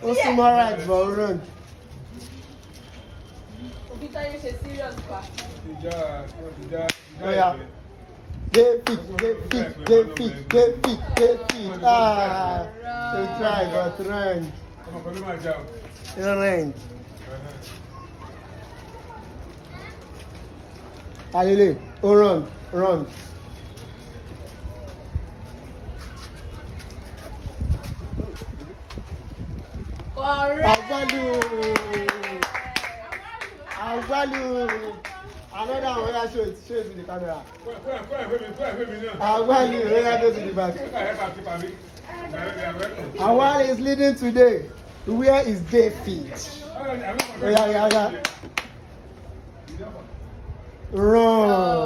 Osuma right, but run. Oh yeah. Get fit. Ah, they try, but run. Run. Alele, oh run. Agbalu. Another one that show it in the camera. Agbalu, go to the back. Awal is leading today. Where is David? Oh yeah. Run.